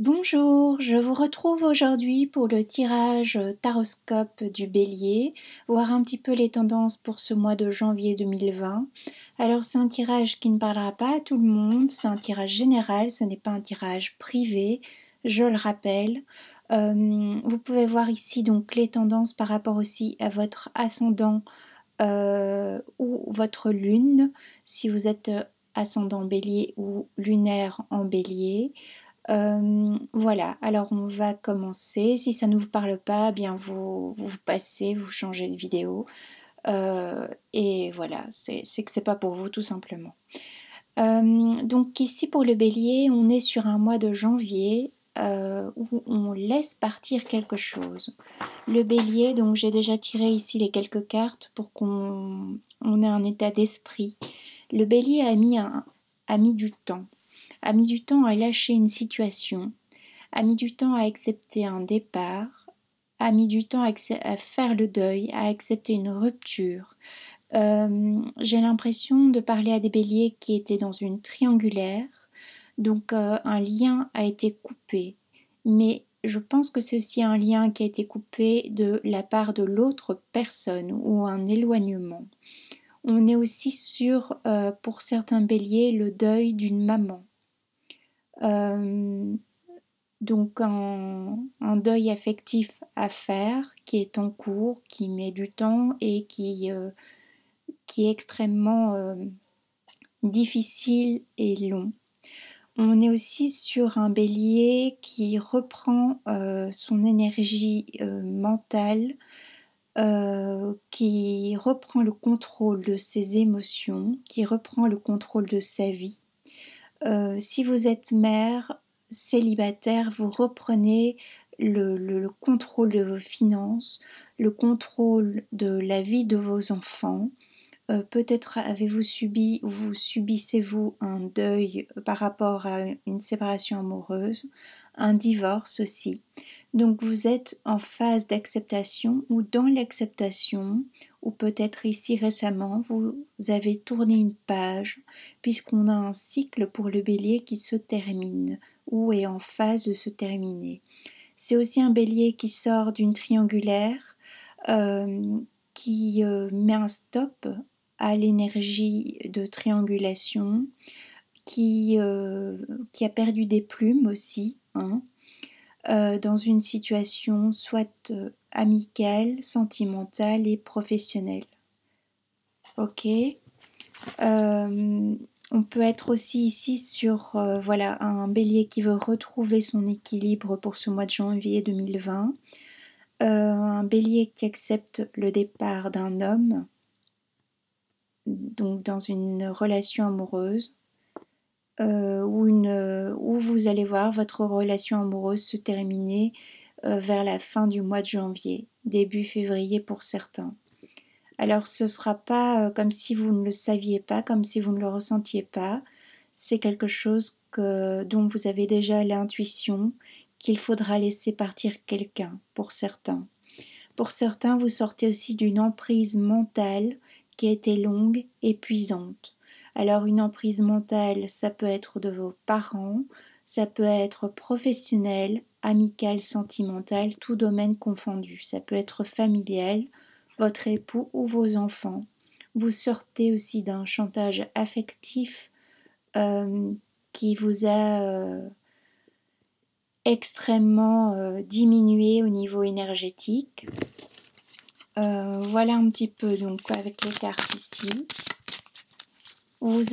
Bonjour, je vous retrouve aujourd'hui pour le tirage taroscope du Bélier, voir un petit peu les tendances pour ce mois de janvier 2020. Alors c'est un tirage qui ne parlera pas à tout le monde, c'est un tirage général, ce n'est pas un tirage privé, je le rappelle. Vous pouvez voir ici donc les tendances par rapport aussi à votre ascendant ou votre lune, si vous êtes ascendant Bélier ou lunaire en Bélier. Voilà, alors on va commencer. Si ça ne vous parle pas, eh bien vous passez, vous changez de vidéo. Et voilà, c'est que c'est pas pour vous tout simplement. Donc ici pour le Bélier, on est sur un mois de janvier où on laisse partir quelque chose. Le Bélier, donc j'ai déjà tiré ici les quelques cartes pour qu'on ait un état d'esprit. Le Bélier a mis du temps. A mis du temps à lâcher une situation, a mis du temps à accepter un départ, a mis du temps à faire le deuil, à accepter une rupture. J'ai l'impression de parler à des béliers qui étaient dans une triangulaire, donc un lien a été coupé, mais je pense que c'est aussi un lien qui a été coupé de la part de l'autre personne ou un éloignement. On est aussi sur, pour certains béliers, le deuil d'une maman. Donc un deuil affectif à faire qui est en cours, qui met du temps et qui est extrêmement difficile et long. On est aussi sur un bélier qui reprend son énergie mentale, qui reprend le contrôle de ses émotions, qui reprend le contrôle de sa vie. Si vous êtes mère, célibataire, vous reprenez le contrôle de vos finances, le contrôle de la vie de vos enfants. Peut-être avez-vous subi ou vous subissez-vous un deuil par rapport à une séparation amoureuse, un divorce aussi. Donc vous êtes en phase d'acceptation ou dans l'acceptation, ou peut-être ici récemment, vous avez tourné une page, puisqu'on a un cycle pour le bélier qui se termine, ou est en phase de se terminer. C'est aussi un bélier qui sort d'une triangulaire, qui met un stop à l'énergie de triangulation, qui a perdu des plumes aussi, dans une situation soit amicale, sentimentale et professionnelle. Ok. On peut être aussi ici sur voilà, un bélier qui veut retrouver son équilibre pour ce mois de janvier 2020. Un bélier qui accepte le départ d'un homme, donc dans une relation amoureuse, où vous allez voir votre relation amoureuse se terminer vers la fin du mois de janvier, début février pour certains. Alors ce ne sera pas comme si vous ne le saviez pas, comme si vous ne le ressentiez pas. C'est quelque chose dont vous avez déjà l'intuition qu'il faudra laisser partir quelqu'un pour certains. Pour certains, vous sortez aussi d'une emprise mentale qui a été longue, épuisante. Alors une emprise mentale, ça peut être de vos parents, ça peut être professionnel, amical, sentimental, tout domaine confondu. Ça peut être familial, votre époux ou vos enfants. Vous sortez aussi d'un chantage affectif qui vous a extrêmement diminué au niveau énergétique. Voilà un petit peu donc avec les cartes ici. Vous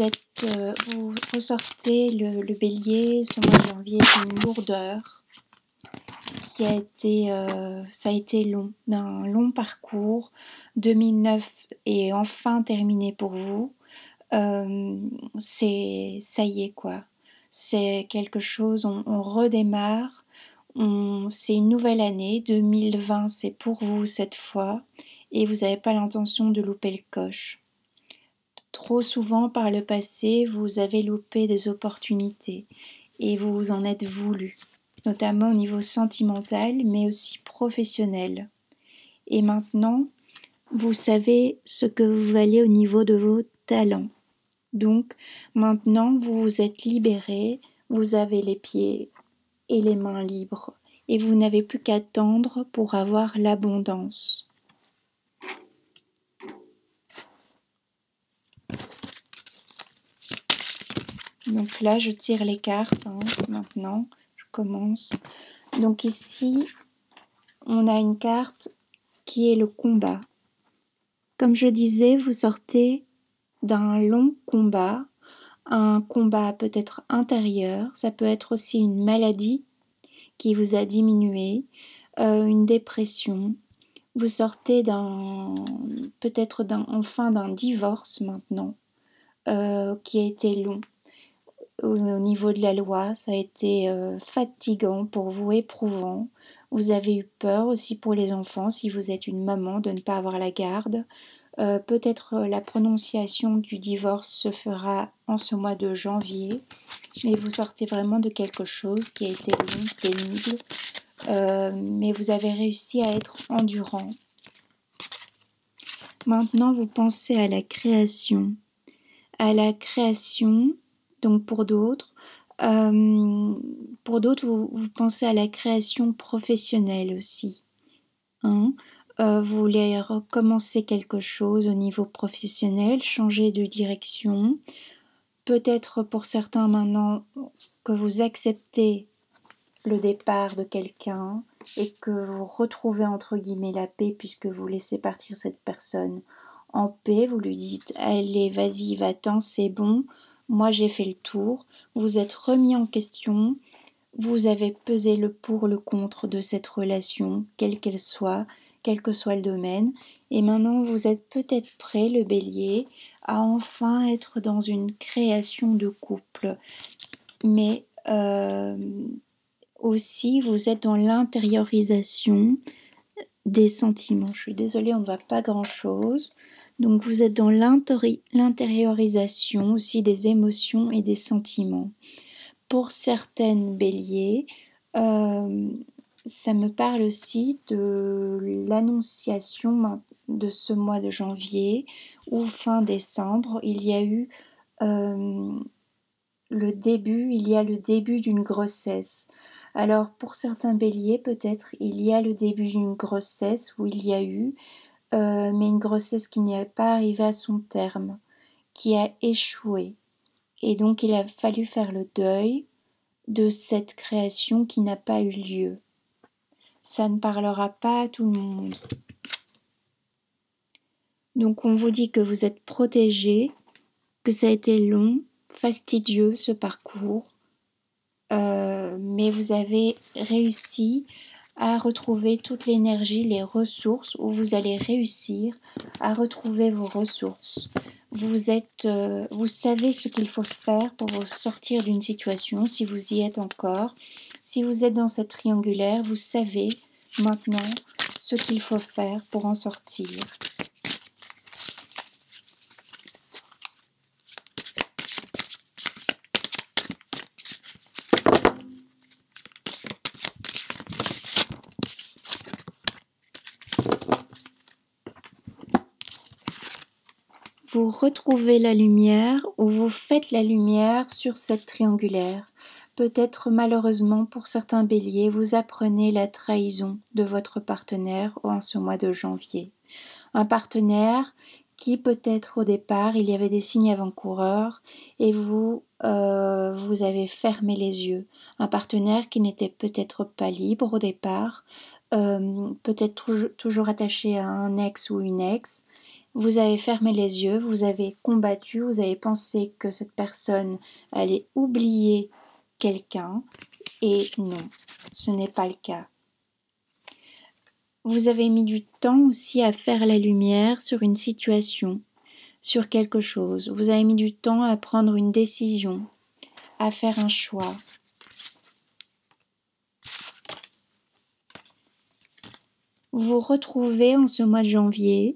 ressortez le bélier ce mois de janvier d'une lourdeur qui a été, ça a été long, d'un long parcours. 2009 est enfin terminé pour vous. Ça y est quoi. C'est quelque chose, on redémarre. C'est une nouvelle année, 2020 c'est pour vous cette fois et vous n'avez pas l'intention de louper le coche. Trop souvent par le passé vous avez loupé des opportunités et vous vous en êtes voulu, notamment au niveau sentimental mais aussi professionnel. Et maintenant vous savez ce que vous valez au niveau de vos talents. Donc maintenant vous vous êtes libéré, vous avez les pieds et les mains libres, et vous n'avez plus qu'à tendre pour avoir l'abondance. Donc là, je tire les cartes, maintenant, je commence. Donc ici, on a une carte qui est le combat. Comme je disais, vous sortez d'un long combat, un combat peut-être intérieur, ça peut être aussi une maladie qui vous a diminué, une dépression. Vous sortez peut-être enfin d'un divorce maintenant, qui a été long. Au niveau de la loi, ça a été fatigant pour vous, éprouvant. Vous avez eu peur aussi pour les enfants, si vous êtes une maman, de ne pas avoir la garde. Peut-être la prononciation du divorce se fera en ce mois de janvier, mais vous sortez vraiment de quelque chose qui a été long, pénible, mais vous avez réussi à être endurant. Maintenant, vous pensez à la création. À la création, donc pour d'autres, vous pensez à la création professionnelle aussi. Vous voulez recommencer quelque chose au niveau professionnel, changer de direction. Peut-être pour certains maintenant que vous acceptez le départ de quelqu'un et que vous retrouvez entre guillemets la paix puisque vous laissez partir cette personne en paix, vous lui dites allez vas-y va-t'en c'est bon, moi j'ai fait le tour, vous êtes remis en question, vous avez pesé le pour le contre de cette relation, quelle qu'elle soit, quel que soit le domaine, et maintenant vous êtes peut-être prêt, le bélier, à enfin être dans une création de couple, mais aussi vous êtes dans l'intériorisation des sentiments. Je suis désolée, on ne voit pas grand-chose. Donc vous êtes dans l'intériorisation aussi des émotions et des sentiments. Pour certaines béliers, ça me parle aussi de l'annonciation de ce mois de janvier ou fin décembre. Il y a le début d'une grossesse. Alors pour certains béliers, peut-être il y a le début d'une grossesse où il y a eu, mais une grossesse qui n'est pas arrivée à son terme, qui a échoué. Et donc il a fallu faire le deuil de cette création qui n'a pas eu lieu. Ça ne parlera pas à tout le monde. Donc on vous dit que vous êtes protégé, que ça a été long, fastidieux ce parcours, mais vous avez réussi à retrouver toute l'énergie, les ressources, où vous allez réussir à retrouver vos ressources. Vous savez ce qu'il faut faire pour vous sortir d'une situation, si vous y êtes encore. Si vous êtes dans cette triangulaire, vous savez maintenant ce qu'il faut faire pour en sortir. Vous retrouvez la lumière ou vous faites la lumière sur cette triangulaire. Peut-être malheureusement pour certains béliers, vous apprenez la trahison de votre partenaire en ce mois de janvier. Un partenaire qui peut-être au départ, il y avait des signes avant-coureurs et vous avez fermé les yeux. Un partenaire qui n'était peut-être pas libre au départ, peut-être toujours attaché à un ex ou une ex. Vous avez fermé les yeux, vous avez combattu, vous avez pensé que cette personne allait oublier quelqu'un, et non, ce n'est pas le cas. Vous avez mis du temps aussi à faire la lumière sur une situation, sur quelque chose. Vous avez mis du temps à prendre une décision, à faire un choix. Vous vous retrouvez en ce mois de janvier.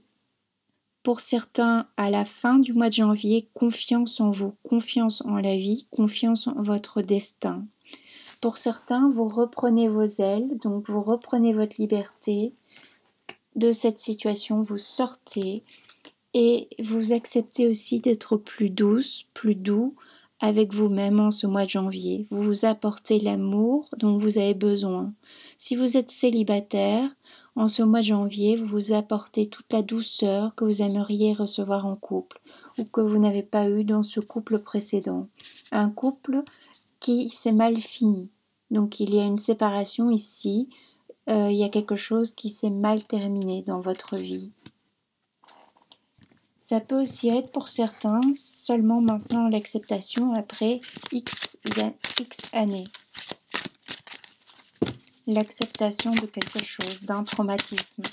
Pour certains, à la fin du mois de janvier, confiance en vous, confiance en la vie, confiance en votre destin. Pour certains, vous reprenez vos ailes, donc vous reprenez votre liberté de cette situation, vous sortez et vous acceptez aussi d'être plus douce, plus doux avec vous-même en ce mois de janvier. Vous vous apportez l'amour dont vous avez besoin. Si vous êtes célibataire, en ce mois de janvier, vous vous apportez toute la douceur que vous aimeriez recevoir en couple ou que vous n'avez pas eu dans ce couple précédent. Un couple qui s'est mal fini. Donc il y a une séparation ici, il y a quelque chose qui s'est mal terminé dans votre vie. Ça peut aussi être pour certains seulement maintenant l'acceptation après X années. L'acceptation de quelque chose, d'un traumatisme.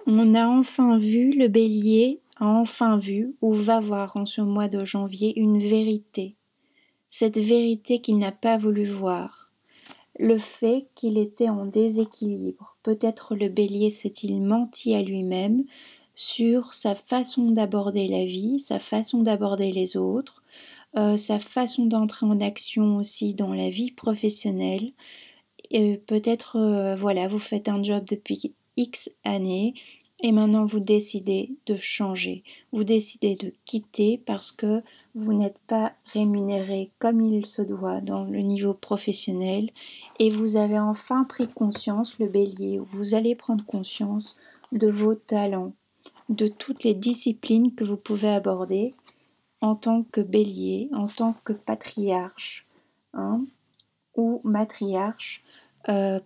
On a enfin vu, le bélier a enfin vu ou va voir en ce mois de janvier une vérité. Cette vérité qu'il n'a pas voulu voir. Le fait qu'il était en déséquilibre. Peut-être le bélier s'est-il menti à lui-même sur sa façon d'aborder la vie, sa façon d'aborder les autres, sa façon d'entrer en action aussi dans la vie professionnelle. Et peut-être, voilà, vous faites un job depuis X années et maintenant vous décidez de changer. Vous décidez de quitter parce que vous n'êtes pas rémunéré comme il se doit dans le niveau professionnel et vous avez enfin pris conscience, le bélier, vous allez prendre conscience de vos talents, de toutes les disciplines que vous pouvez aborder en tant que bélier, en tant que patriarche ou matriarche,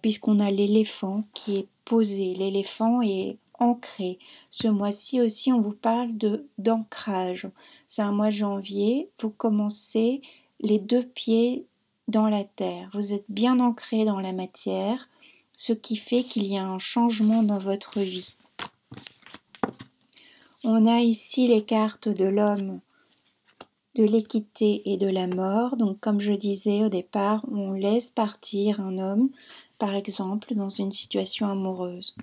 puisqu'on a l'éléphant qui est posé, l'éléphant est ancré. Ce mois-ci aussi, on vous parle d'ancrage. C'est un mois de janvier, vous commencez les 2 pieds dans la terre. Vous êtes bien ancré dans la matière, ce qui fait qu'il y a un changement dans votre vie. On a ici les cartes de l'homme, de l'équité et de la mort. Donc comme je disais au départ, on laisse partir un homme, par exemple, dans une situation amoureuse.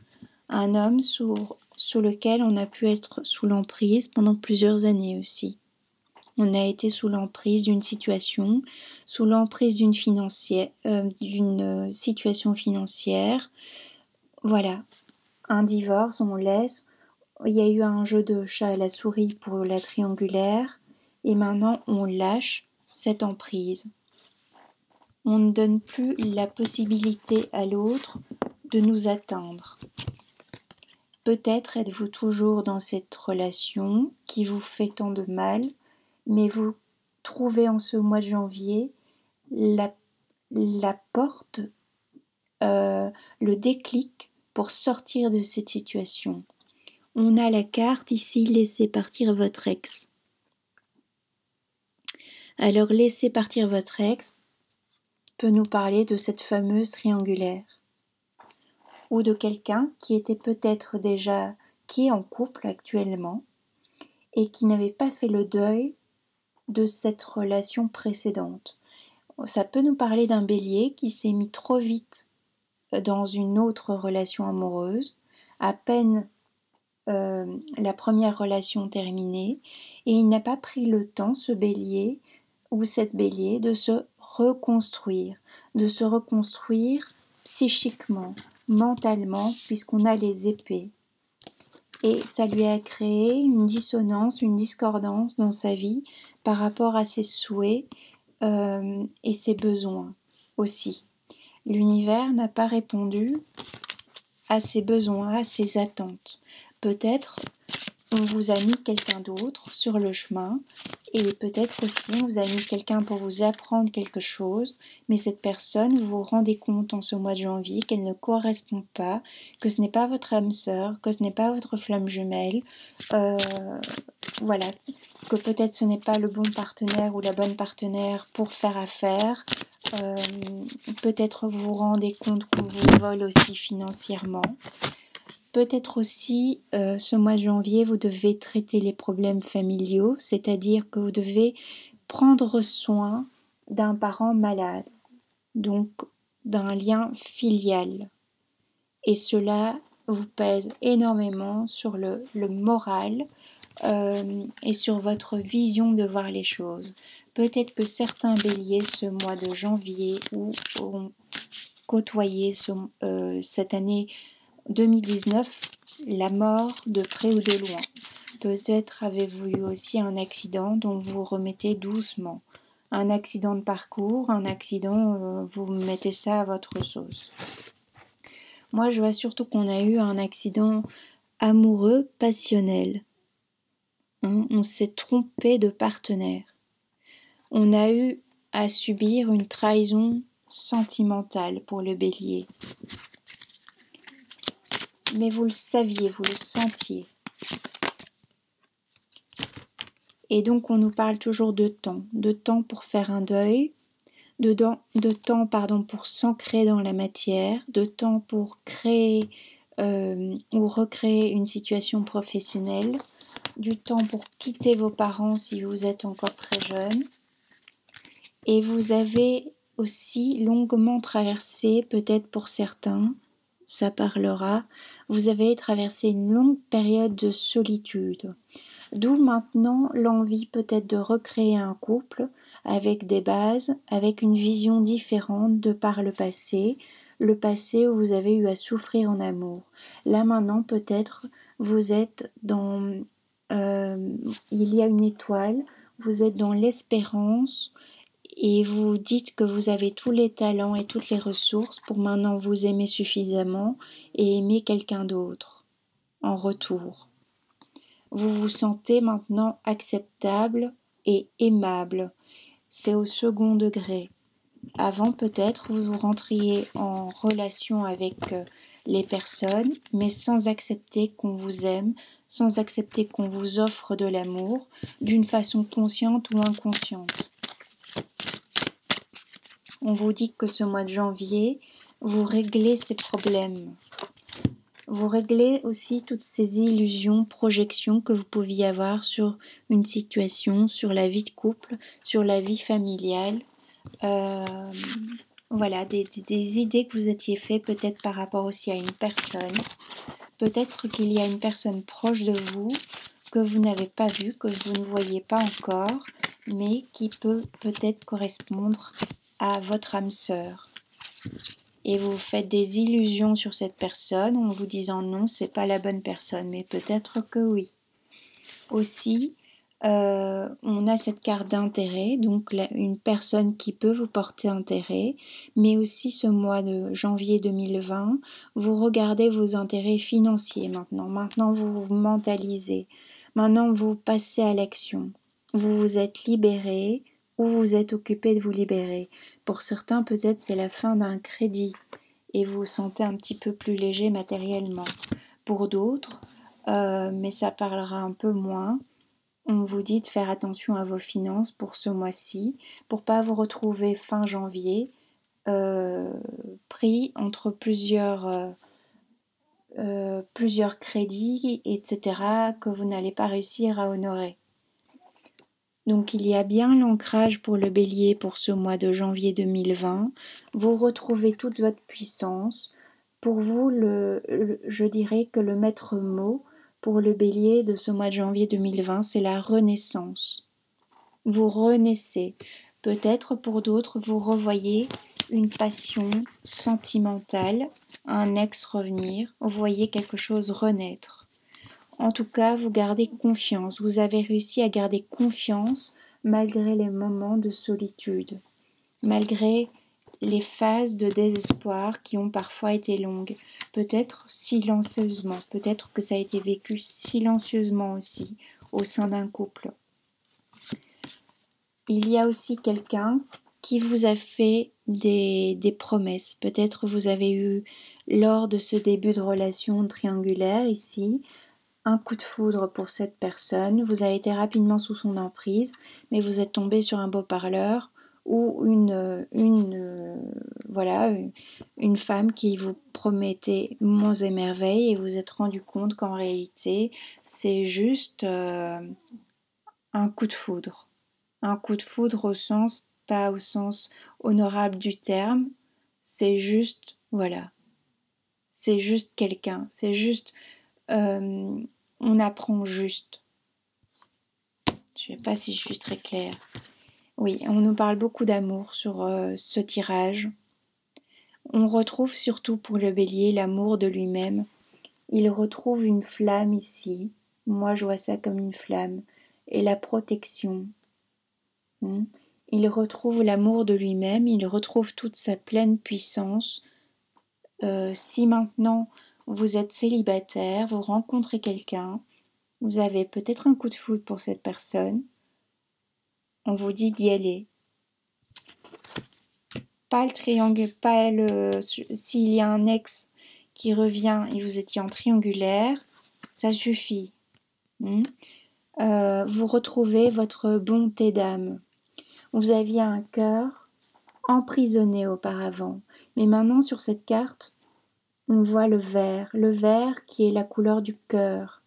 Un homme sous lequel on a pu être sous l'emprise pendant plusieurs années aussi. On a été sous l'emprise d'une situation, sous l'emprise d'une situation financière. Voilà, un divorce, on laisse. Il y a eu un jeu de chat à la souris pour la triangulaire. Et maintenant, on lâche cette emprise. On ne donne plus la possibilité à l'autre de nous atteindre. Peut-être êtes-vous toujours dans cette relation qui vous fait tant de mal, mais vous trouvez en ce mois de janvier la porte, le déclic pour sortir de cette situation. On a la carte ici, laissez partir votre ex. Alors laissez partir votre ex peut nous parler de cette fameuse triangulaire ou de quelqu'un qui était peut-être déjà, qui est en couple actuellement et qui n'avait pas fait le deuil de cette relation précédente. Ça peut nous parler d'un bélier qui s'est mis trop vite dans une autre relation amoureuse, à peine la première relation terminée, et il n'a pas pris le temps, ce bélier ou cette bélier, de se reconstruire psychiquement, mentalement, puisqu'on a les épées. Et ça lui a créé une dissonance, une discordance dans sa vie par rapport à ses souhaits et ses besoins aussi. L'univers n'a pas répondu à ses besoins, à ses attentes. Peut-être on vous a mis quelqu'un d'autre sur le chemin et peut-être aussi on vous a mis quelqu'un pour vous apprendre quelque chose, mais cette personne, vous vous rendez compte en ce mois de janvier qu'elle ne correspond pas, que ce n'est pas votre âme sœur, que ce n'est pas votre flamme jumelle, voilà, que peut-être ce n'est pas le bon partenaire ou la bonne partenaire pour faire affaire. Peut-être vous vous rendez compte qu'on vous vole aussi financièrement. Peut-être aussi, ce mois de janvier, vous devez traiter les problèmes familiaux, c'est-à-dire que vous devez prendre soin d'un parent malade, donc d'un lien filial. Et cela vous pèse énormément sur le moral et sur votre vision de voir les choses. Peut-être que certains béliers, ce mois de janvier, ont côtoyé cette année 2019 la mort de près ou de loin. Peut-être avez-vous eu aussi un accident dont vous remettez doucement. Un accident de parcours, un accident, vous mettez ça à votre sauce. Moi, je vois surtout qu'on a eu un accident amoureux, passionnel. On s'est trompé de partenaire. On a eu à subir une trahison sentimentale pour le bélier. Mais vous le saviez, vous le sentiez. Et donc on nous parle toujours de temps pour faire un deuil, de temps pour s'ancrer dans la matière, de temps pour créer ou recréer une situation professionnelle, du temps pour quitter vos parents si vous êtes encore très jeune. Et vous avez aussi longuement traversé, peut-être pour certains, ça parlera, vous avez traversé une longue période de solitude. D'où maintenant l'envie peut-être de recréer un couple avec des bases, avec une vision différente de par le passé où vous avez eu à souffrir en amour. Là maintenant peut-être vous êtes dans... il y a une étoile, vous êtes dans l'espérance et vous dites que vous avez tous les talents et toutes les ressources pour maintenant vous aimer suffisamment et aimer quelqu'un d'autre en retour. Vous vous sentez maintenant acceptable et aimable. C'est au second degré. Avant peut-être vous rentriez en relation avec les personnes, mais sans accepter qu'on vous aime, sans accepter qu'on vous offre de l'amour, d'une façon consciente ou inconsciente. On vous dit que ce mois de janvier, vous réglez ces problèmes. Vous réglez aussi toutes ces illusions, projections que vous pouviez avoir sur une situation, sur la vie de couple, sur la vie familiale. Voilà, des idées que vous étiez fait peut-être par rapport aussi à une personne. Peut-être qu'il y a une personne proche de vous que vous n'avez pas vue, que vous ne voyez pas encore, mais qui peut peut-être correspondre à votre âme sœur. Et vous faites des illusions sur cette personne en vous disant non, c'est pas la bonne personne, mais peut-être que oui. Aussi, on a cette carte d'intérêt, donc une personne qui peut vous porter intérêt, mais aussi ce mois de janvier 2020, vous regardez vos intérêts financiers maintenant. Maintenant, vous vous mentalisez. Maintenant, vous passez à l'action. Vous vous êtes libéré ou vous êtes occupé de vous libérer. Pour certains, peut-être c'est la fin d'un crédit et vous vous sentez un petit peu plus léger matériellement. Pour d'autres, mais ça parlera un peu moins, on vous dit de faire attention à vos finances pour ce mois-ci, pour pas vous retrouver fin janvier pris entre plusieurs crédits, etc., que vous n'allez pas réussir à honorer. Donc il y a bien l'ancrage pour le bélier pour ce mois de janvier 2020. Vous retrouvez toute votre puissance. Pour vous, je dirais que le maître mot pour le bélier de ce mois de janvier 2020, c'est la renaissance. Vous renaissez. Peut-être pour d'autres, vous revoyez une passion sentimentale, un ex revenir, vous voyez quelque chose renaître. En tout cas, vous gardez confiance. Vous avez réussi à garder confiance malgré les moments de solitude, malgré les phases de désespoir qui ont parfois été longues, peut-être silencieusement, peut-être que ça a été vécu silencieusement aussi au sein d'un couple. Il y a aussi quelqu'un qui vous a fait des promesses. Peut-être vous avez eu, lors de ce début de relation triangulaire ici, un coup de foudre pour cette personne, vous avez été rapidement sous son emprise, mais vous êtes tombé sur un beau parleur ou une femme qui vous promettait monts et merveilles et vous êtes rendu compte qu'en réalité, c'est juste un coup de foudre. Un coup de foudre pas au sens honorable du terme, c'est juste, voilà, c'est juste quelqu'un, c'est juste... on apprend juste. Je ne sais pas si je suis très claire. Oui, on nous parle beaucoup d'amour sur ce tirage. On retrouve surtout pour le bélier l'amour de lui-même Il retrouve une flamme ici. Moi, je vois ça comme une flamme. Et la protection. Il retrouve l'amour de lui-même, il retrouve toute sa pleine puissance. Si maintenant vous êtes célibataire, vous rencontrez quelqu'un, vous avez peut-être un coup de foudre pour cette personne, on vous dit d'y aller. Pas le triangle, pas le. S'il y a un ex qui revient et vous étiez en triangulaire, ça suffit. Vous retrouvez votre bonté d'âme. Vous aviez un cœur emprisonné auparavant, mais maintenant sur cette carte, on voit le vert qui est la couleur du cœur.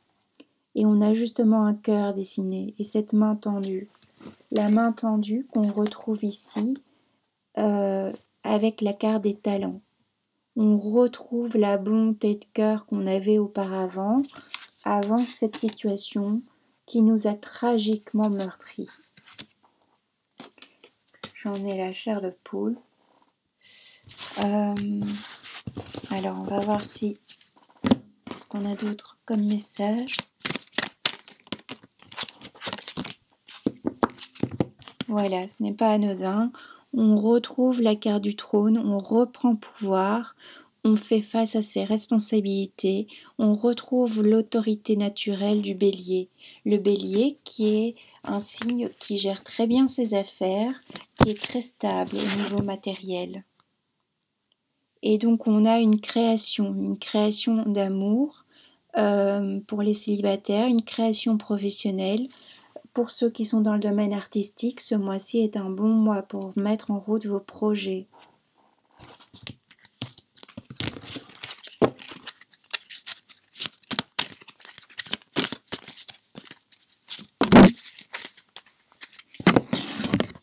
Et on a justement un cœur dessiné, et cette main tendue. La main tendue qu'on retrouve ici avec la carte des talents. On retrouve la bonté de cœur qu'on avait auparavant, avant cette situation qui nous a tragiquement meurtris. J'en ai la chair de poule. Alors, on va voir si... Qu'est-ce qu'on a d'autre comme message? Voilà, ce n'est pas anodin. On retrouve la carte du trône, on reprend pouvoir, on fait face à ses responsabilités, on retrouve l'autorité naturelle du bélier. Le bélier qui est un signe qui gère très bien ses affaires, qui est très stable au niveau matériel. Et donc on a une création d'amour pour les célibataires, une création professionnelle. Pour ceux qui sont dans le domaine artistique, ce mois-ci est un bon mois pour mettre en route vos projets.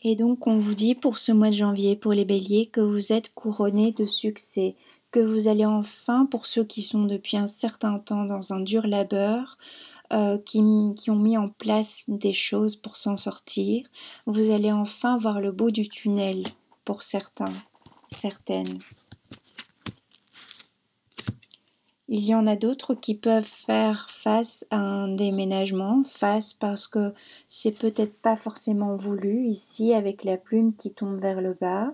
Et donc on vous dit pour ce mois de janvier, pour les béliers, que vous êtes couronnés de succès, que vous allez enfin, pour ceux qui sont depuis un certain temps dans un dur labeur, qui ont mis en place des choses pour s'en sortir, vous allez enfin voir le bout du tunnel pour certains, certaines. Il y en a d'autres qui peuvent faire face à un déménagement, parce que c'est peut-être pas forcément voulu ici avec la plume qui tombe vers le bas.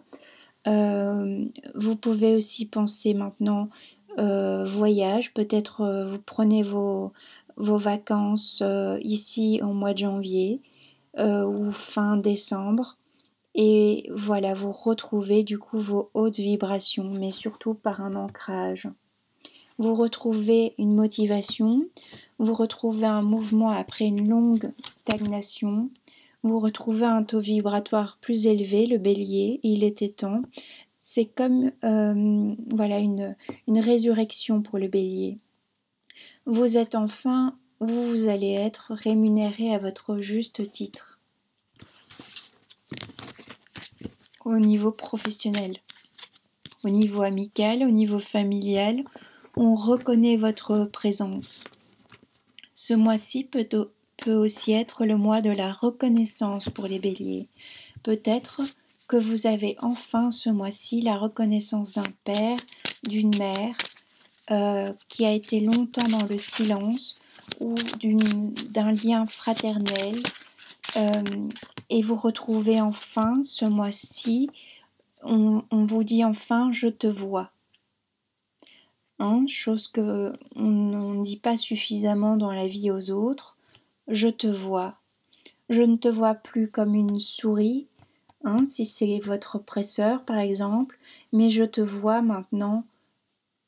Vous pouvez aussi penser maintenant voyage, peut-être vous prenez vos vacances ici au mois de janvier ou fin décembre. Et voilà, vous retrouvez du coup vos hautes vibrations, mais surtout par un ancrage. Vous retrouvez une motivation, vous retrouvez un mouvement après une longue stagnation, vous retrouvez un taux vibratoire plus élevé, le bélier, il était temps. C'est comme voilà une résurrection pour le bélier. Vous êtes enfin, vous allez être rémunéré à votre juste titre. Au niveau professionnel, au niveau amical, au niveau familial, on reconnaît votre présence. Ce mois-ci peut aussi être le mois de la reconnaissance pour les béliers. Peut-être que vous avez enfin ce mois-ci la reconnaissance d'un père, d'une mère qui a été longtemps dans le silence ou d'un lien fraternel et vous retrouvez enfin ce mois-ci, on vous dit enfin je te vois. Chose que on ne dit pas suffisamment dans la vie aux autres. Je te vois. Je ne te vois plus comme une souris, si c'est votre oppresseur par exemple, mais je te vois maintenant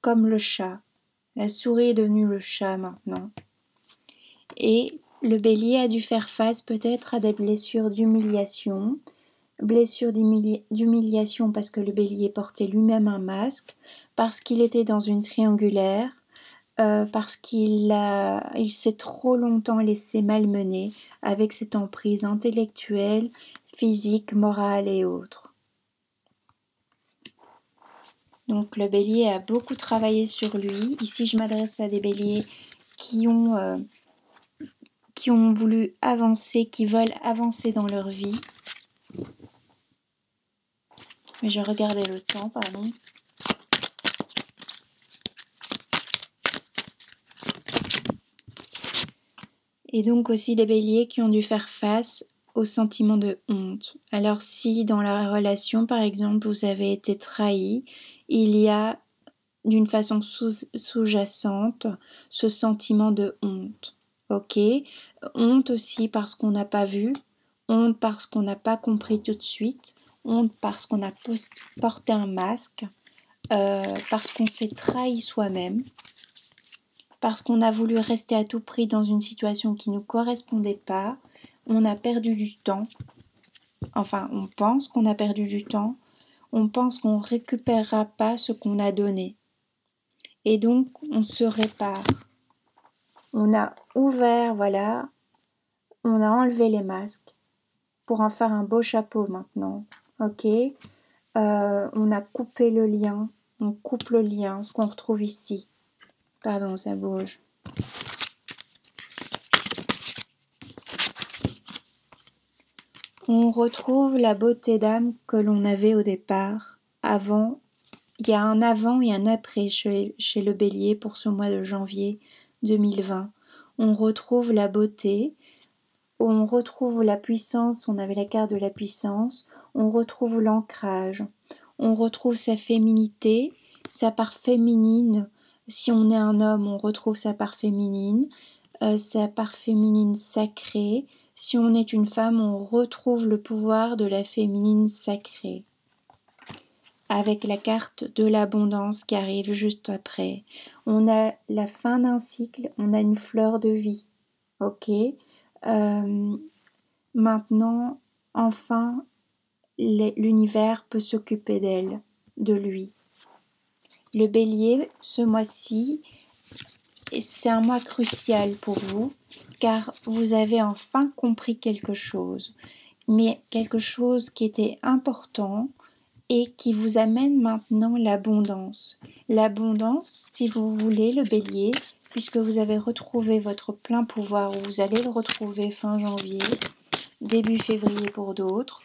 comme le chat. La souris est devenue le chat maintenant. Et le bélier a dû faire face peut-être à des blessures d'humiliation, parce que le bélier portait lui-même un masque, parce qu'il était dans une triangulaire, parce qu'il s'est trop longtemps laissé malmener avec cette emprise intellectuelle, physique, morale et autres. Donc le bélier a beaucoup travaillé sur lui. Ici je m'adresse à des béliers qui ont voulu avancer, qui veulent avancer dans leur vie. Mais je regardais le temps, pardon. Et donc aussi des béliers qui ont dû faire face au sentiment de honte. Alors si dans la relation, par exemple, vous avez été trahi, il y a d'une façon sous-jacente ce sentiment de honte. Ok, honte aussi parce qu'on n'a pas vu, honte parce qu'on n'a pas compris tout de suite, honte parce qu'on a porté un masque, parce qu'on s'est trahi soi-même, parce qu'on a voulu rester à tout prix dans une situation qui ne nous correspondait pas, on a perdu du temps, enfin on pense qu'on a perdu du temps, on pense qu'on ne récupérera pas ce qu'on a donné. Et donc on se répare. On a ouvert, voilà, on a enlevé les masques pour en faire un beau chapeau maintenant, ok. On a coupé le lien, on coupe le lien, ce qu'on retrouve ici. Pardon, ça bouge. On retrouve la beauté d'âme que l'on avait au départ, avant. Il y a un avant et un après chez le Bélier pour ce mois de janvier 2020. On retrouve la beauté, on retrouve la puissance, on avait la carte de la puissance, on retrouve l'ancrage, on retrouve sa féminité, sa part féminine. Si on est un homme, on retrouve sa part féminine sacrée. Si on est une femme, on retrouve le pouvoir de la féminine sacrée. Avec la carte de l'abondance qui arrive juste après. On a la fin d'un cycle, on a une fleur de vie. Ok. Maintenant, enfin, l'univers peut s'occuper d'elle, de lui. Le Bélier, ce mois-ci, c'est un mois crucial pour vous, car vous avez enfin compris quelque chose, mais quelque chose qui était important et qui vous amène maintenant l'abondance. L'abondance, si vous voulez, le Bélier, puisque vous avez retrouvé votre plein pouvoir, ou vous allez le retrouver fin janvier, début février pour d'autres.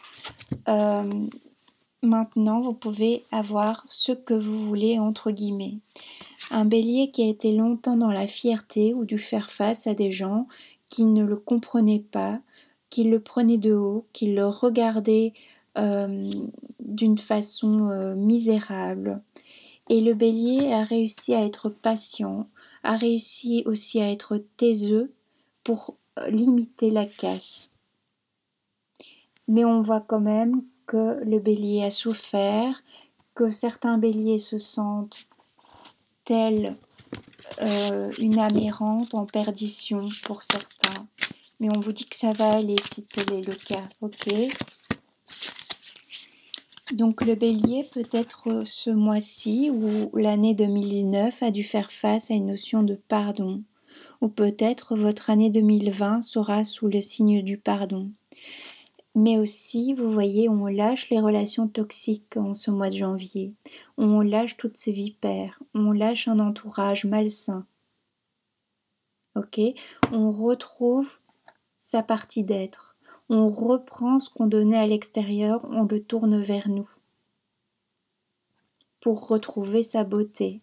Maintenant, vous pouvez avoir ce que vous voulez, entre guillemets. Un Bélier qui a été longtemps dans la fierté ou dû faire face à des gens qui ne le comprenaient pas, qui le prenaient de haut, qui le regardaient d'une façon misérable. Et le Bélier a réussi à être patient, a réussi aussi à être taiseux pour limiter la casse. Mais on voit quand même que le Bélier a souffert, que certains Béliers se sentent tels une âme errante en perdition pour certains. Mais on vous dit que ça va aller si tel est le cas, ok? Donc le Bélier, peut-être ce mois-ci ou l'année 2019 a dû faire face à une notion de pardon. Ou peut-être votre année 2020 sera sous le signe du pardon. Mais aussi, vous voyez, on lâche les relations toxiques en ce mois de janvier. On lâche toutes ces vipères. On lâche un entourage malsain. Ok, on retrouve sa partie d'être. On reprend ce qu'on donnait à l'extérieur, on le tourne vers nous pour retrouver sa beauté.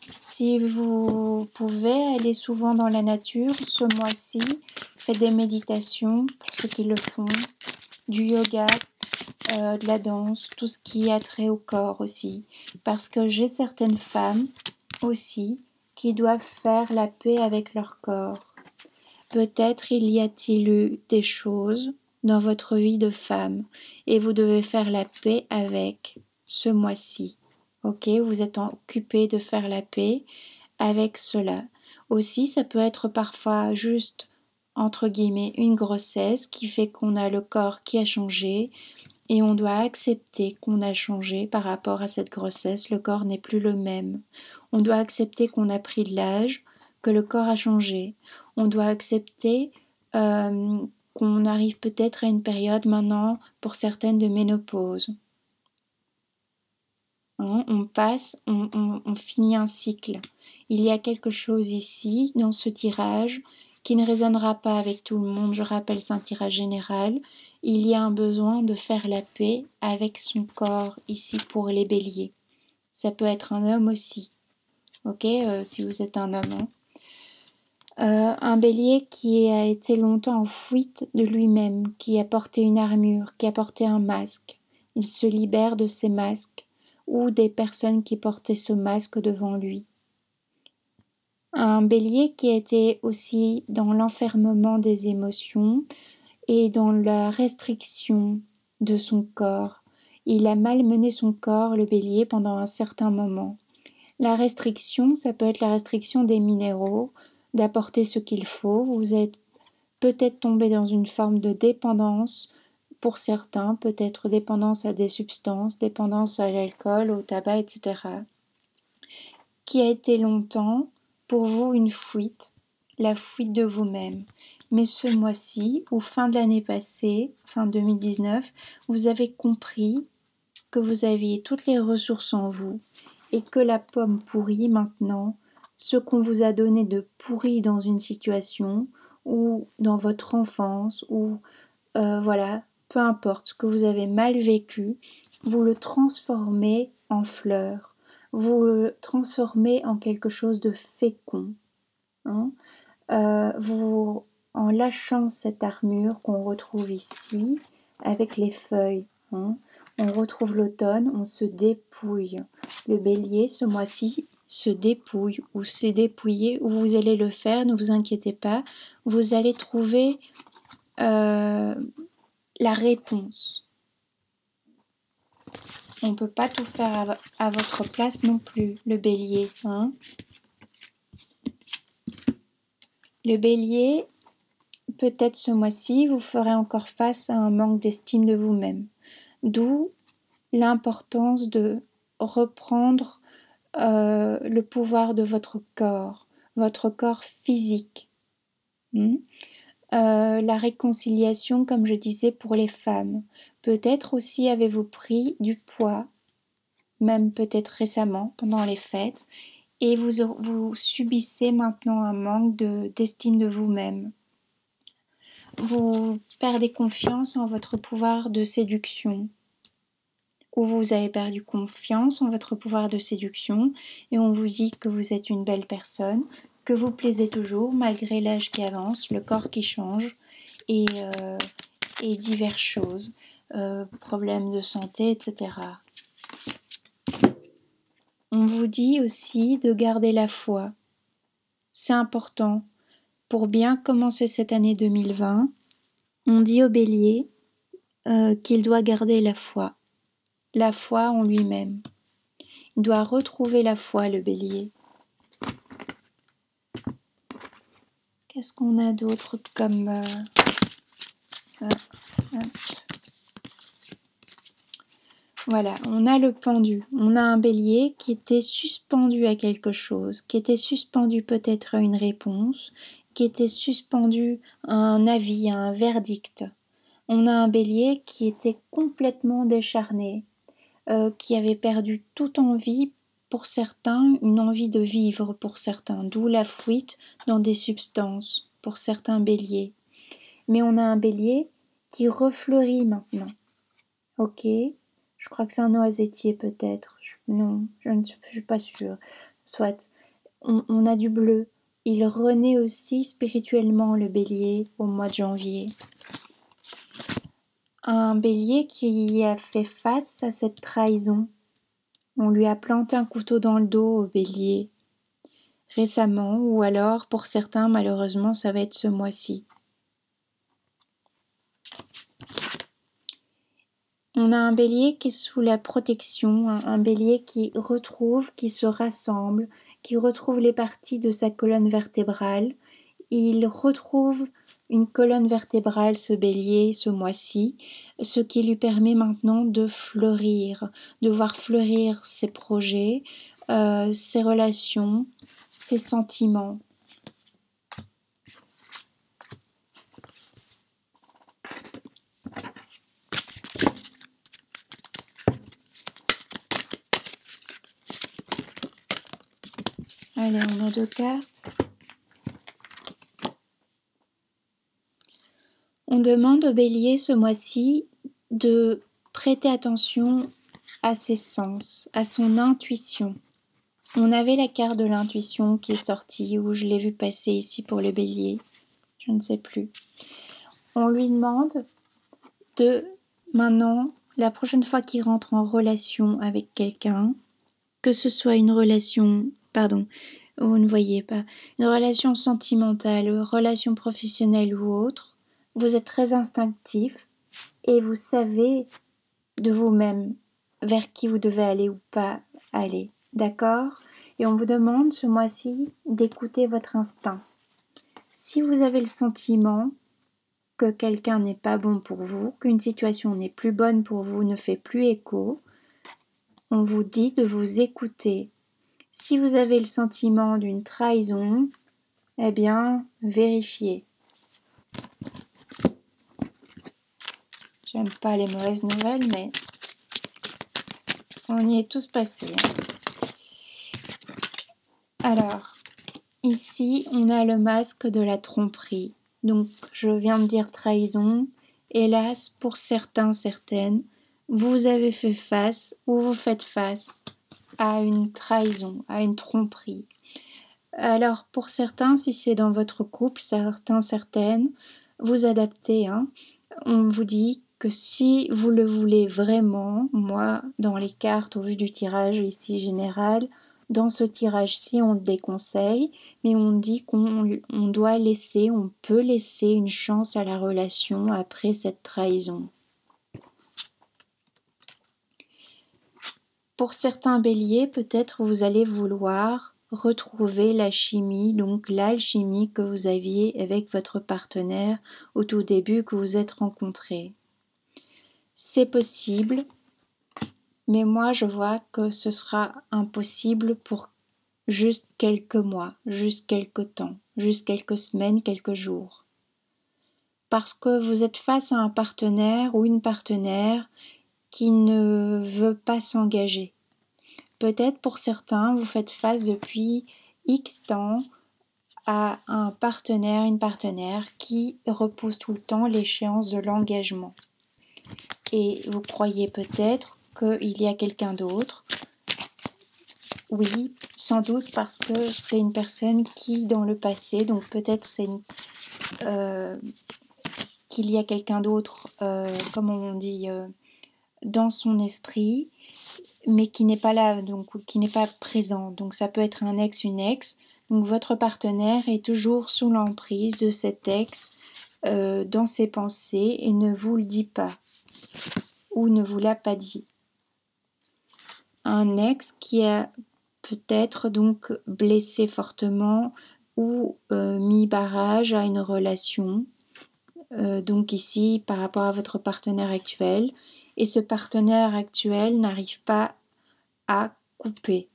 Si vous pouvez aller souvent dans la nature, ce mois-ci, faites des méditations pour ceux qui le font, du yoga, de la danse, tout ce qui a trait au corps aussi. Parce que j'ai certaines femmes aussi qui doivent faire la paix avec leur corps. Peut-être il y a-t-il eu des choses dans votre vie de femme et vous devez faire la paix avec ce mois-ci. Ok, vous êtes occupé de faire la paix avec cela. Aussi, ça peut être parfois juste, entre guillemets, une grossesse qui fait qu'on a le corps qui a changé et on doit accepter qu'on a changé par rapport à cette grossesse. Le corps n'est plus le même. On doit accepter qu'on a pris de l'âge, que le corps a changé. On doit accepter qu'on arrive peut-être à une période maintenant, pour certaines, de ménopause. On passe, on finit un cycle. Il y a quelque chose ici, dans ce tirage, qui ne résonnera pas avec tout le monde. Je rappelle, c'est un tirage général. Il y a un besoin de faire la paix avec son corps, ici, pour les béliers. Ça peut être un homme aussi. ok, si vous êtes un homme. Hein. Un bélier qui a été longtemps en fuite de lui-même, qui a porté une armure, qui a porté un masque. Il se libère de ces masques ou des personnes qui portaient ce masque devant lui. Un bélier qui a été aussi dans l'enfermement des émotions et dans la restriction de son corps. Il a malmené son corps, le bélier, pendant un certain moment. La restriction, ça peut être la restriction des minéraux, d'apporter ce qu'il faut. Vous êtes peut-être tombé dans une forme de dépendance pour certains, peut-être dépendance à des substances, dépendance à l'alcool, au tabac, etc. Qui a été longtemps pour vous une fuite, la fuite de vous-même. Mais ce mois-ci, ou fin de l'année passée, fin 2019, vous avez compris que vous aviez toutes les ressources en vous et que la pomme pourrie maintenant, ce qu'on vous a donné de pourri dans une situation ou dans votre enfance ou voilà, peu importe ce que vous avez mal vécu, vous le transformez en fleur, vous le transformez en quelque chose de fécond. Hein. Vous, en lâchant cette armure qu'on retrouve ici, avec les feuilles, hein, on retrouve l'automne, on se dépouille. Le bélier, ce mois-ci, se dépouille ou s'est dépouillé, ou vous allez le faire, ne vous inquiétez pas, vous allez trouver la réponse. On ne peut pas tout faire à votre place non plus, le bélier. Hein. Le bélier, peut-être ce mois-ci, vous ferez encore face à un manque d'estime de vous-même. D'où l'importance de reprendre le pouvoir de votre corps physique. La réconciliation, comme je disais, pour les femmes. Peut-être aussi avez-vous pris du poids, même peut-être récemment, pendant les fêtes, et vous subissez maintenant un manque d'estime de vous-même. Vous perdez confiance en votre pouvoir de séduction, ou vous avez perdu confiance en votre pouvoir de séduction, et on vous dit que vous êtes une belle personne, que vous plaisez toujours, malgré l'âge qui avance, le corps qui change, et diverses choses, problèmes de santé, etc. On vous dit aussi de garder la foi. C'est important. Pour bien commencer cette année 2020, on dit au bélier qu'il doit garder la foi en lui-même. Il doit retrouver la foi, le bélier. Qu'est-ce qu'on a d'autre comme... Voilà, on a le pendu. On a un bélier qui était suspendu à quelque chose, qui était suspendu peut-être à une réponse, qui était suspendu à un avis, à un verdict. On a un bélier qui était complètement décharné, qui avait perdu toute envie pour certains, une envie de vivre pour certains, d'où la fuite dans des substances pour certains béliers. Mais on a un bélier qui refleurit maintenant. Ok, je crois que c'est un noisetier peut-être. Non, je ne suis pas sûre. Soit, on a du bleu. Il renaît aussi spirituellement, le bélier, au mois de janvier. Un bélier qui a fait face à cette trahison. On lui a planté un couteau dans le dos au bélier récemment, ou alors pour certains malheureusement ça va être ce mois-ci. On a un bélier qui est sous la protection, un bélier qui retrouve, qui se rassemble, qui retrouve les parties de sa colonne vertébrale. Il retrouve une colonne vertébrale, ce bélier, ce mois-ci, ce qui lui permet maintenant de fleurir, de voir fleurir ses projets, ses relations, ses sentiments. Allez, on a 2 cartes. On demande au bélier ce mois-ci de prêter attention à ses sens, à son intuition. On avait la carte de l'intuition qui est sortie, ou je l'ai vu passer ici pour le bélier, je ne sais plus. On lui demande de, maintenant, la prochaine fois qu'il rentre en relation avec quelqu'un, que ce soit une relation, vous ne voyez pas, une relation sentimentale, une relation professionnelle ou autre, vous êtes très instinctif et vous savez de vous-même vers qui vous devez aller ou pas aller, d'accord? Et on vous demande ce mois-ci d'écouter votre instinct. Si vous avez le sentiment que quelqu'un n'est pas bon pour vous, qu'une situation n'est plus bonne pour vous, ne fait plus écho, on vous dit de vous écouter. Si vous avez le sentiment d'une trahison, eh bien, vérifiez. J'aime pas les mauvaises nouvelles, mais on y est tous passés. Alors, ici, on a le masque de la tromperie. Donc, je viens de dire trahison. Hélas, pour certains, certaines, vous avez fait face ou vous faites face à une trahison, à une tromperie. Alors, pour certains, si c'est dans votre couple, certains, certaines, vous adaptez. On vous dit que si vous le voulez vraiment, moi, dans les cartes, au vu du tirage ici général, dans ce tirage-ci, on le déconseille, mais on dit qu'on doit laisser, on peut laisser une chance à la relation après cette trahison. Pour certains béliers, peut-être vous allez vouloir retrouver la chimie, donc l'alchimie que vous aviez avec votre partenaire au tout début que vous êtes rencontrés. C'est possible, mais moi je vois que ce sera impossible pour juste quelques mois, juste quelques temps, juste quelques semaines, quelques jours. Parce que vous êtes face à un partenaire ou une partenaire qui ne veut pas s'engager. Peut-être pour certains, vous faites face depuis X temps à un partenaire, une partenaire qui repousse tout le temps l'échéance de l'engagement. Et vous croyez peut-être qu'il y a quelqu'un d'autre. Oui, sans doute parce que c'est une personne qui, dans le passé, donc peut-être qu'il y a quelqu'un d'autre, comme on dit, dans son esprit, mais qui n'est pas là, donc qui n'est pas présent. Donc ça peut être un ex, une ex. Donc votre partenaire est toujours sous l'emprise de cet ex dans ses pensées et ne vous le dit pas ou ne vous l'a pas dit. Un ex qui a peut-être donc blessé fortement ou mis barrage à une relation. Donc ici par rapport à votre partenaire actuel. Et ce partenaire actuel n'arrive pas à couper.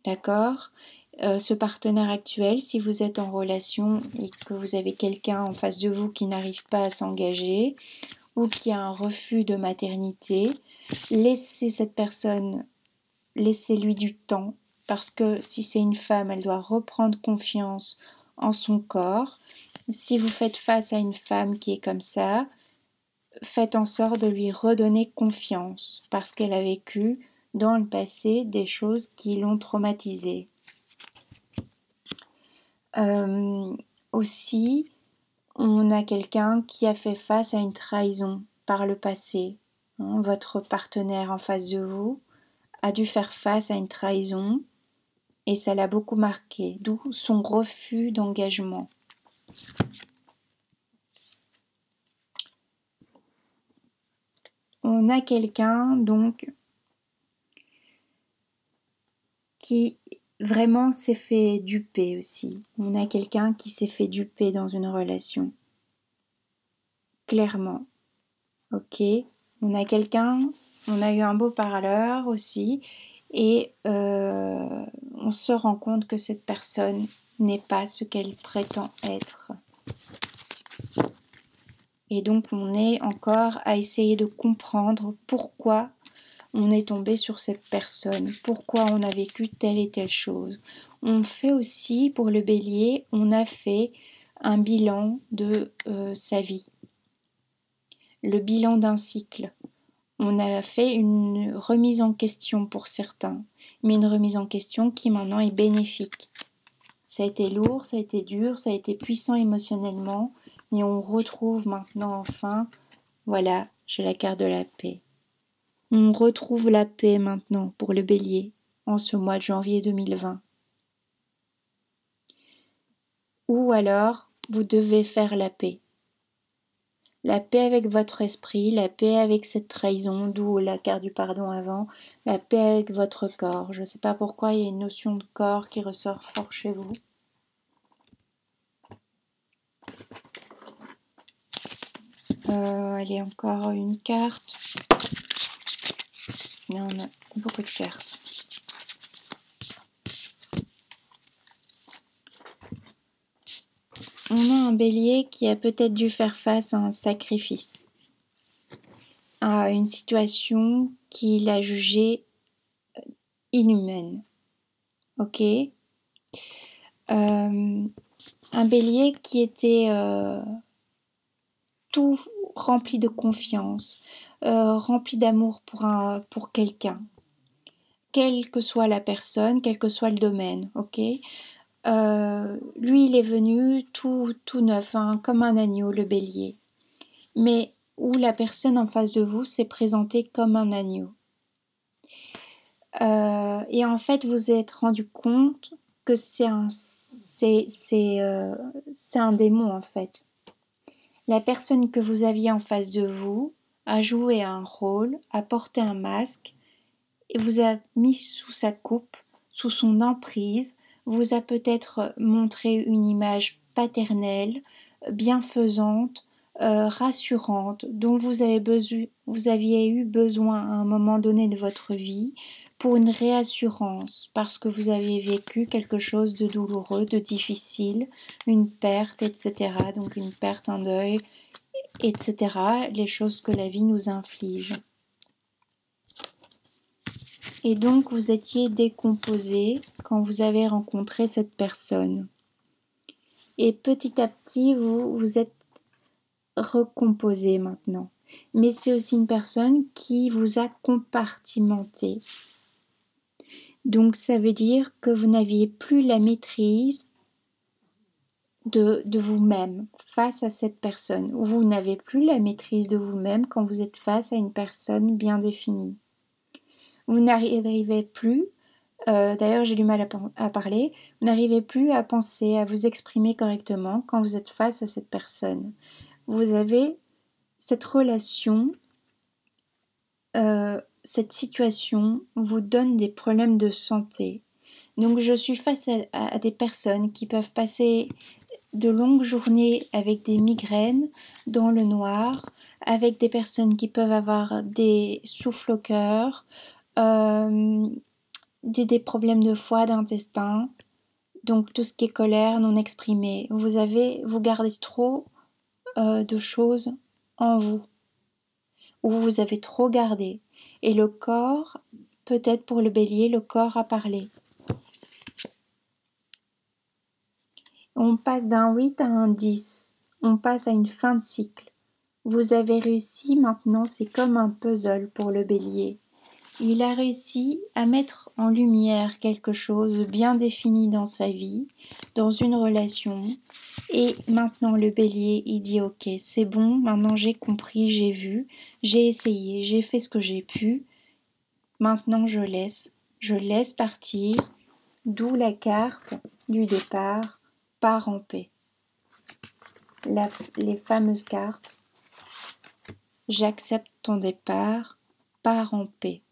D'accord? Ce partenaire actuel, si vous êtes en relation et que vous avez quelqu'un en face de vous qui n'arrive pas à s'engager ou qui a un refus de maternité, laissez cette personne, laissez-lui du temps parce que si c'est une femme, elle doit reprendre confiance en son corps. Si vous faites face à une femme qui est comme ça, faites en sorte de lui redonner confiance parce qu'elle a vécu dans le passé des choses qui l'ont traumatisée. Aussi, on a quelqu'un qui a fait face à une trahison par le passé. Votre partenaire en face de vous a dû faire face à une trahison et ça l'a beaucoup marqué, d'où son refus d'engagement. On a quelqu'un donc qui vraiment s'est fait duper aussi. On a quelqu'un qui s'est fait duper dans une relation. Clairement. Ok. On a quelqu'un, on a eu un beau parleur aussi, et on se rend compte que cette personne n'est pas ce qu'elle prétend être. Et donc on est encore à essayer de comprendre pourquoi on est tombé sur cette personne, pourquoi on a vécu telle et telle chose. On fait aussi, pour le bélier, on a fait un bilan de sa vie, le bilan d'un cycle. On a fait une remise en question pour certains, mais une remise en question qui maintenant est bénéfique. Ça a été lourd, ça a été dur, ça a été puissant émotionnellement, mais on retrouve maintenant enfin, voilà, j'ai la carte de la paix. On retrouve la paix maintenant pour le Bélier en ce mois de janvier 2020. Ou alors, vous devez faire la paix. La paix avec votre esprit, la paix avec cette trahison, d'où la carte du pardon avant, la paix avec votre corps. Je ne sais pas pourquoi il y a une notion de corps qui ressort fort chez vous. Allez, encore une carte. Mais on a beaucoup de cartes. On a un bélier qui a peut-être dû faire face à un sacrifice, à une situation qu'il a jugée inhumaine. Ok, un bélier qui était tout rempli de confiance, rempli d'amour pour quelqu'un, quelle que soit la personne, quel que soit le domaine. Ok, lui il est venu tout neuf, hein, comme un agneau, le bélier, mais où la personne en face de vous s'est présentée comme un agneau. Et en fait, vous vous êtes rendu compte que c'est un démon en fait. La personne que vous aviez en face de vous a joué un rôle, a porté un masque et vous a mis sous sa coupe, sous son emprise, vous a peut-être montré une image paternelle, bienfaisante, rassurante, dont vous aviez eu besoin à un moment donné de votre vie pour une réassurance, parce que vous aviez vécu quelque chose de douloureux, de difficile, une perte, etc. Donc une perte, un deuil, etc. Les choses que la vie nous inflige. Et donc vous étiez décomposé quand vous avez rencontré cette personne. Et petit à petit, vous êtes recomposé maintenant. Mais c'est aussi une personne qui vous a compartimenté. Donc ça veut dire que vous n'aviez plus la maîtrise de vous-même face à cette personne. Ou vous n'avez plus la maîtrise de vous-même quand vous êtes face à une personne bien définie. Vous n'arrivez plus, d'ailleurs j'ai du mal à parler, vous n'arrivez plus à penser, à vous exprimer correctement quand vous êtes face à cette personne. Vous avez cette relation, cette situation vous donne des problèmes de santé. Donc je suis face à des personnes qui peuvent passer de longues journées avec des migraines dans le noir, avec des personnes qui peuvent avoir des souffles au cœur, des problèmes de foie, d'intestin, donc tout ce qui est colère non exprimée. Vous gardez trop de choses en vous, ou vous avez trop gardé. Et le corps, peut-être pour le bélier, le corps a parlé. On passe d'un 8 à un 10. On passe à une fin de cycle. Vous avez réussi maintenant, c'est comme un puzzle pour le bélier. Il a réussi à mettre en lumière quelque chose de bien défini dans sa vie, dans une relation. Et maintenant le bélier, il dit ok, c'est bon, maintenant j'ai compris, j'ai vu, j'ai essayé, j'ai fait ce que j'ai pu. Maintenant je laisse partir, d'où la carte du départ, part en paix. Les fameuses cartes, j'accepte ton départ, pars en paix.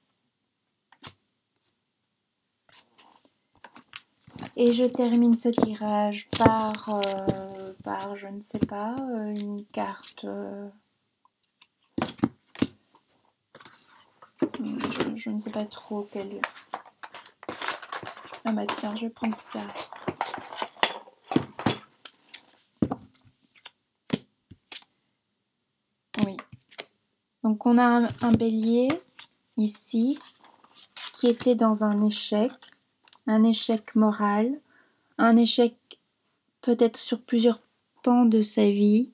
Et je termine ce tirage par je ne sais pas, une carte. Je ne sais pas trop quelle. Ah bah tiens, je vais prendre ça. Oui. Donc on a un bélier ici qui était dans un échec moral, un échec peut-être sur plusieurs pans de sa vie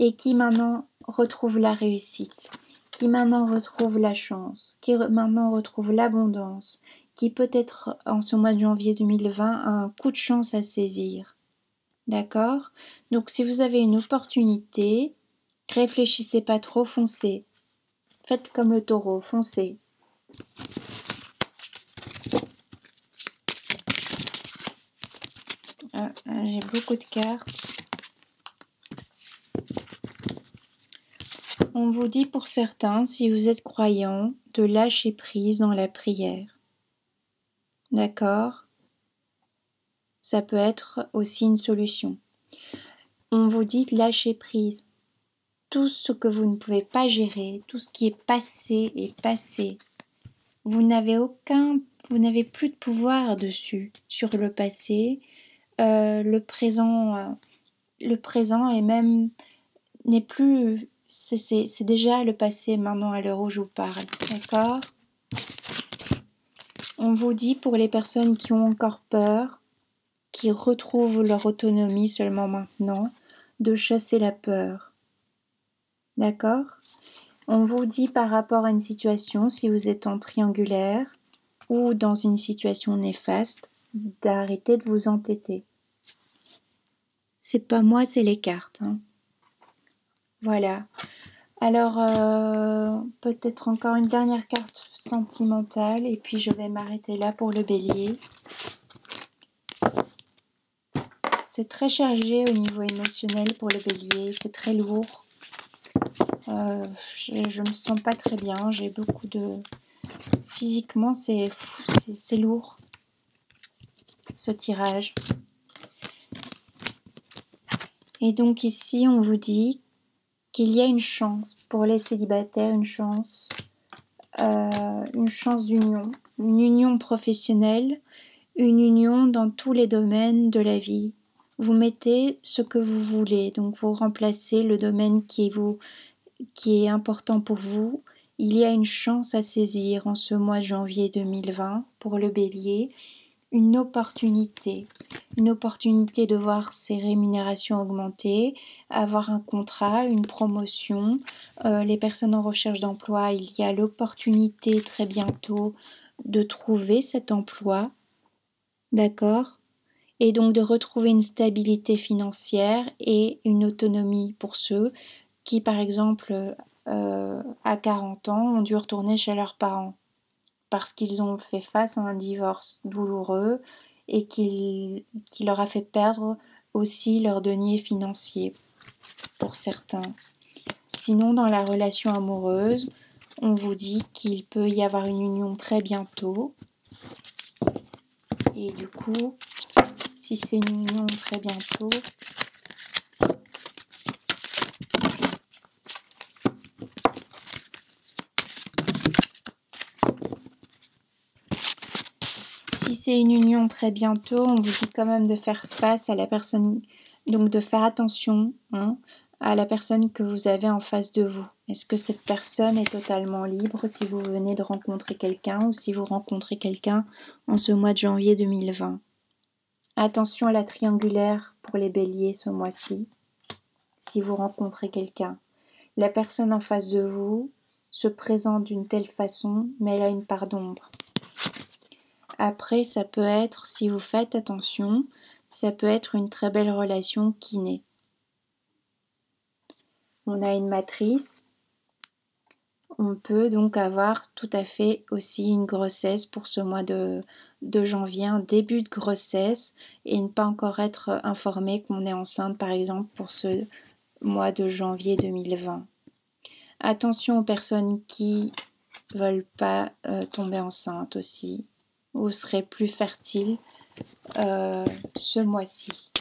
et qui maintenant retrouve la réussite. qui maintenant retrouve la chance, qui maintenant retrouve l'abondance, qui peut-être en ce mois de janvier 2020 a un coup de chance à saisir. D'accord? Donc si vous avez une opportunité, réfléchissez pas trop, foncez. Faites comme le taureau, foncez. J'ai beaucoup de cartes. On vous dit pour certains, si vous êtes croyant, de lâcher prise dans la prière. D'accord? Ça peut être aussi une solution. On vous dit de lâcher prise. Tout ce que vous ne pouvez pas gérer, tout ce qui est passé. Vous n'avez plus de pouvoir dessus, sur le passé. Le présent est même, n'est plus, c'est déjà le passé maintenant à l'heure où je vous parle. D'accord? On vous dit pour les personnes qui ont encore peur, qui retrouvent leur autonomie seulement maintenant, de chasser la peur. D'accord? On vous dit par rapport à une situation, si vous êtes en triangulaire ou dans une situation néfaste, d'arrêter de vous entêter. C'est pas moi, c'est les cartes. Hein. Voilà. Alors, peut-être encore une dernière carte sentimentale et puis je vais m'arrêter là pour le bélier. C'est très chargé au niveau émotionnel pour le bélier, c'est très lourd. Je me sens pas très bien, j'ai beaucoup de... Physiquement, c'est lourd, ce tirage. Et donc ici, on vous dit qu'il y a une chance pour les célibataires, une chance d'union, une union professionnelle, une union dans tous les domaines de la vie. Vous mettez ce que vous voulez, donc vous remplacez le domaine qui est important pour vous. Il y a une chance à saisir en ce mois de janvier 2020 pour le bélier, une opportunité de voir ses rémunérations augmenter, avoir un contrat, une promotion. Les personnes en recherche d'emploi, il y a l'opportunité très bientôt de trouver cet emploi, d'accord? Et donc de retrouver une stabilité financière et une autonomie pour ceux qui, par exemple, à 40 ans, ont dû retourner chez leurs parents parce qu'ils ont fait face à un divorce douloureux et qui leur a fait perdre aussi leur denier financier pour certains. Sinon, dans la relation amoureuse, on vous dit qu'il peut y avoir une union très bientôt. Et du coup, si c'est une union très bientôt, on vous dit quand même de faire face à la personne, donc de faire attention à la personne que vous avez en face de vous. Est-ce que cette personne est totalement libre si vous venez de rencontrer quelqu'un ou si vous rencontrez quelqu'un en ce mois de janvier 2020? Attention à la triangulaire pour les béliers ce mois-ci, si vous rencontrez quelqu'un. La personne en face de vous se présente d'une telle façon, mais elle a une part d'ombre. Après, ça peut être, si vous faites attention, ça peut être une très belle relation qui naît. On a une matrice. On peut donc avoir tout à fait aussi une grossesse pour ce mois de janvier, un début de grossesse et ne pas encore être informé qu'on est enceinte par exemple pour ce mois de janvier 2020. Attention aux personnes qui veulent pas tomber enceinte aussi ou seraient plus fertiles ce mois-ci.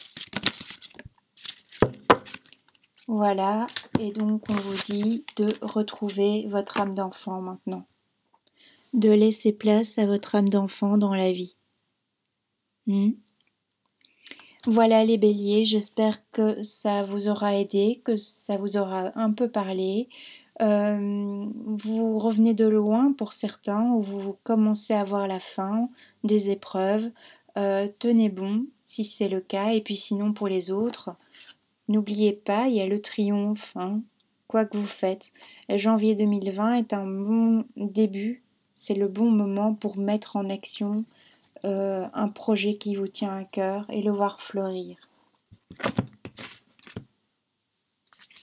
Voilà, et donc on vous dit de retrouver votre âme d'enfant maintenant. De laisser place à votre âme d'enfant dans la vie. Voilà les béliers, j'espère que ça vous aura aidé, que ça vous aura un peu parlé. Vous revenez de loin pour certains, ou vous commencez à voir la fin des épreuves. Tenez bon si c'est le cas, et puis sinon pour les autres, n'oubliez pas, il y a le triomphe. quoi que vous faites. Janvier 2020 est un bon début, c'est le bon moment pour mettre en action un projet qui vous tient à cœur et le voir fleurir.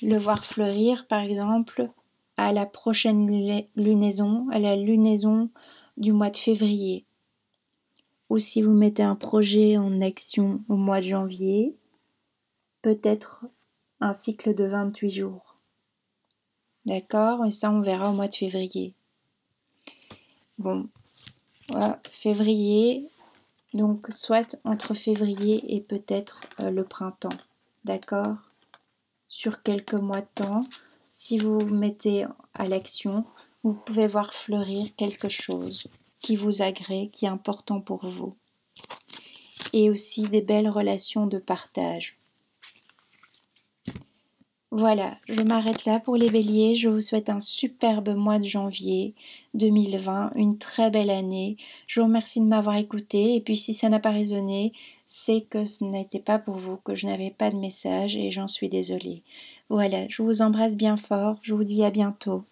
Le voir fleurir, par exemple, à la prochaine lunaison, à la lunaison du mois de février. Ou si vous mettez un projet en action au mois de janvier, peut-être un cycle de 28 jours. D'accord? Et ça, on verra au mois de février. Bon, voilà, février, donc soit entre février et peut-être le printemps. D'accord? Sur quelques mois de temps, si vous vous mettez à l'action, vous pouvez voir fleurir quelque chose qui vous agrée, qui est important pour vous. Et aussi des belles relations de partage. Voilà, je m'arrête là pour les béliers. Je vous souhaite un superbe mois de janvier 2020, une très belle année. Je vous remercie de m'avoir écouté. Et puis si ça n'a pas résonné, c'est que ce n'était pas pour vous, que je n'avais pas de message et j'en suis désolée. Voilà, je vous embrasse bien fort. Je vous dis à bientôt.